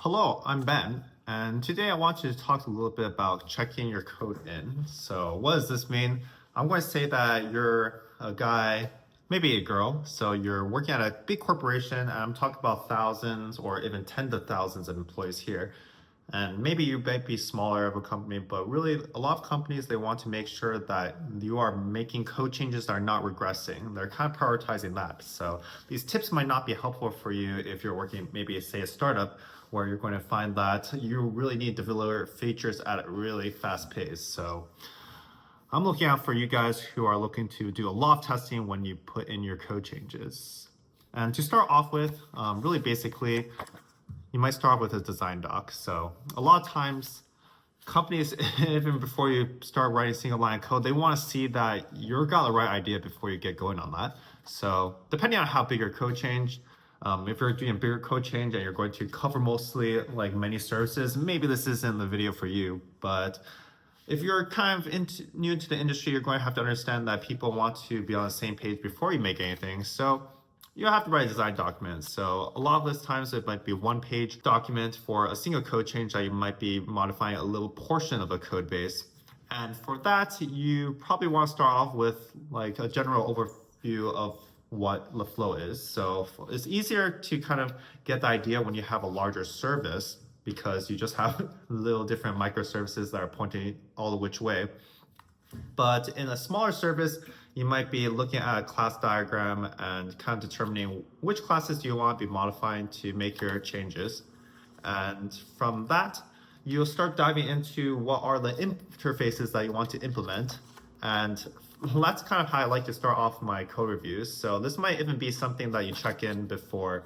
Hello, I'm Ben, and today I want to talk a little bit about checking your code in. So, what does this mean? I'm going to say that you're a guy, maybe a girl, so you're working at a big corporation, and I'm talking about thousands or even tens of thousands of employees here. And maybe you might be smaller of a company, but really a lot of companies they want to make sure that you are making code changes that are not regressing. They're kind of prioritizing that. So these tips might not be helpful for you if you're working maybe say a startup where you're going to find that you really need to deliver features at a really fast pace. So I'm looking out for you guys who are looking to do a lot of testing when you put in your code changes. And to start off with, really basically, you might start with a design doc. So a lot of times companies, even before you start writing single line of code, they want to see that you got the right idea before you get going on that. So depending on how big your code change, if you're doing a bigger code change and you're going to cover mostly like many services, maybe this isn't the video for you. But if you're kind of new to the industry, you're going to have to understand that people want to be on the same page before you make anything. So you have to write a design document. So a lot of those times it might be one-page document for a single code change that you might be modifying a little portion of a code base. And for that, you probably want to start off with like a general overview of what the flow is. So it's easier to kind of get the idea when you have a larger service because you just have little different microservices that are pointing all the which way. But in a smaller service, you might be looking at a class diagram and kind of determining which classes do you want to be modifying to make your changes. And from that, you'll start diving into what are the interfaces that you want to implement. And that's kind of how I like to start off my code reviews. So this might even be something that you check in before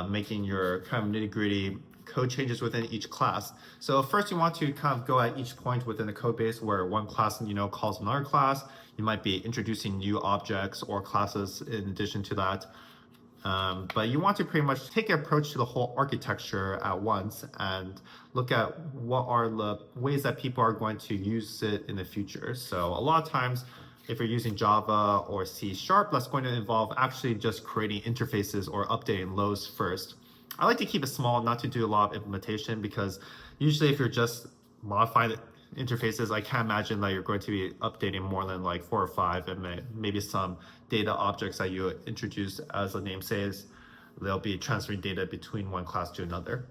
making your kind of nitty-gritty code changes within each class. So first you want to kind of go at each point within the code base where one class, calls another class. You might be introducing new objects or classes in addition to that. But you want to pretty much take an approach to the whole architecture at once and look at what are the ways that people are going to use it in the future. So a lot of times, if you're using Java or C#, that's going to involve actually just creating interfaces or updating those first. I like to keep it small, not to do a lot of implementation, because usually if you're just modifying the interfaces, I can't imagine that you're going to be updating more than like 4 or 5, and maybe some data objects that you introduce, as the name says, they'll be transferring data between one class to another.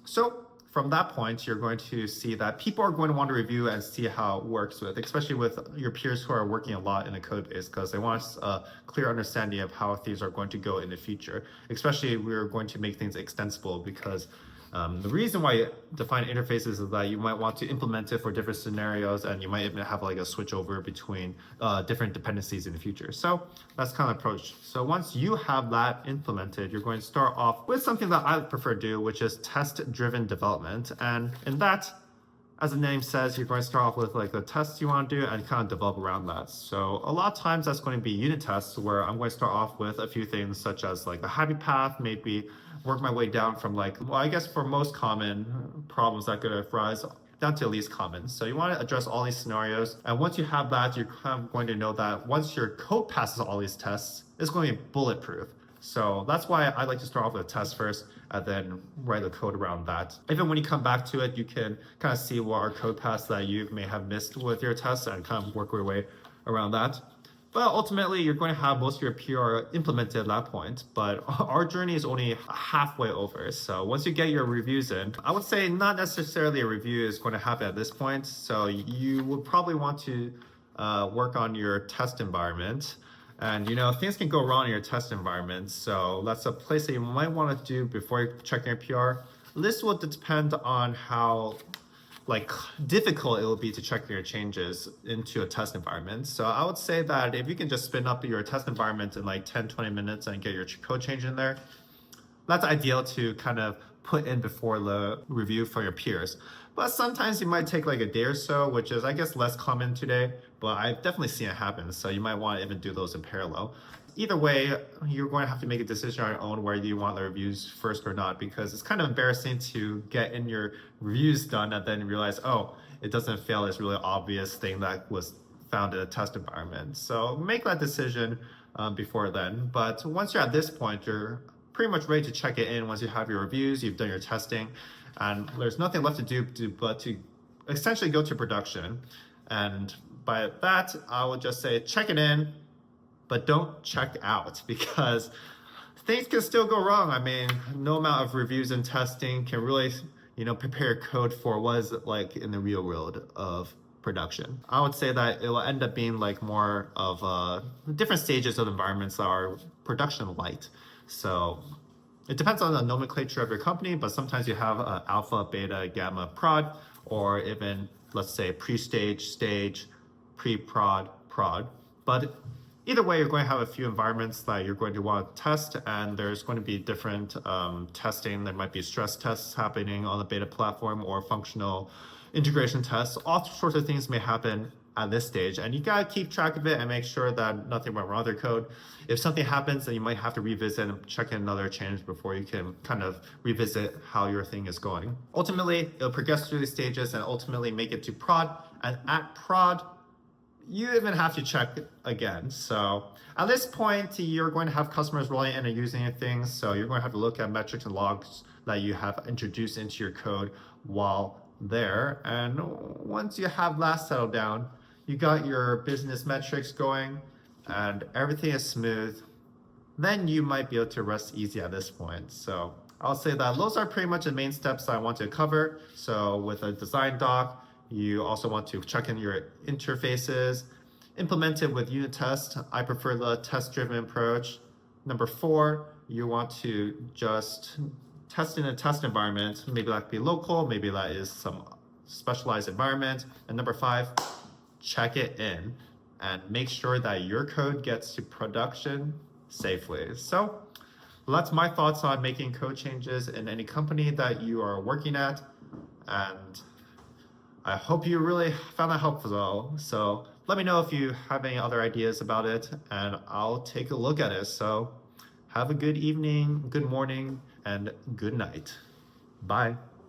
So from that point, you're going to see that people are going to want to review and see how it works with, especially with your peers who are working a lot in the code base, because they want a clear understanding of how things are going to go in the future. Especially if we're going to make things extensible, because the reason why you define interfaces is that you might want to implement it for different scenarios, and you might even have like a switch over between different dependencies in the future. So that's kind of approach. So once you have that implemented, you're going to start off with something that I prefer to do, which is test-driven development. And in that, as the name says, you're going to start off with like the tests you want to do and kind of develop around that. So a lot of times that's going to be unit tests, where I'm going to start off with a few things such as like the happy path, maybe work my way down from like, well, I guess for most common problems that could arise down to least common. So you want to address all these scenarios. And once you have that, you're kind of going to know that once your code passes all these tests, it's going to be bulletproof. So that's why I like to start off with a test first and then write the code around that. Even when you come back to it, you can kind of see what are code paths that you may have missed with your tests and kind of work your way around that. But ultimately, you're going to have most of your PR implemented at that point. But our journey is only halfway over. So once you get your reviews in, I would say not necessarily a review is going to happen at this point. So you would probably want to work on your test environment. And things can go wrong in your test environment. So that's a place that you might want to do before you check your PR. This will depend on how difficult it will be to check your changes into a test environment. So I would say that if you can just spin up your test environment in like 10-20 minutes and get your code change in there, that's ideal to kind of put in before the review for your peers. But sometimes it might take like a day or so, which is, I guess, less common today, but I've definitely seen it happen. So you might want to even do those in parallel. Either way, you're going to have to make a decision on your own whether you want the reviews first or not, because it's kind of embarrassing to get in your reviews done and then realize, oh, it doesn't fail this really obvious thing that was found in a test environment. So make that decision before then. But once you're at this point, you're pretty much ready to check it in once you have your reviews, you've done your testing, and there's nothing left to do but to essentially go to production. And by that, I would just say check it in, but don't check out, because things can still go wrong. I mean, no amount of reviews and testing can really, prepare code for what is it like in the real world of production. I would say that it will end up being like more of different stages of environments that are production light. So it depends on the nomenclature of your company, but sometimes you have alpha, beta, gamma, prod, or even, let's say, pre-stage, stage, pre-prod, prod. But either way, you're going to have a few environments that you're going to want to test, and there's going to be different testing. There might be stress tests happening on the beta platform or functional integration tests. All sorts of things may happen at this stage, and you gotta keep track of it and make sure that nothing went wrong with your code. If something happens, then you might have to revisit and check in another change before you can kind of revisit how your thing is going. Ultimately, it'll progress through these stages and ultimately make it to prod, and at prod, you even have to check again. So at this point, you're going to have customers rolling in and using things, so you're going to have to look at metrics and logs that you have introduced into your code while there. And once you have that settled down, you got your business metrics going and everything is smooth, then you might be able to rest easy at this point. So I'll say that those are pretty much the main steps I want to cover. So with a design doc, you also want to check in your interfaces, implement it with unit tests. I prefer the test-driven approach. Number 4, you want to just test in a test environment. Maybe that could be local, maybe that is some specialized environment. And number 5, check it in and make sure that your code gets to production safely. So that's my thoughts on making code changes in any company that you are working at. And I hope you really found that helpful. So let me know if you have any other ideas about it, and I'll take a look at it. So have a good evening, good morning, and good night. Bye.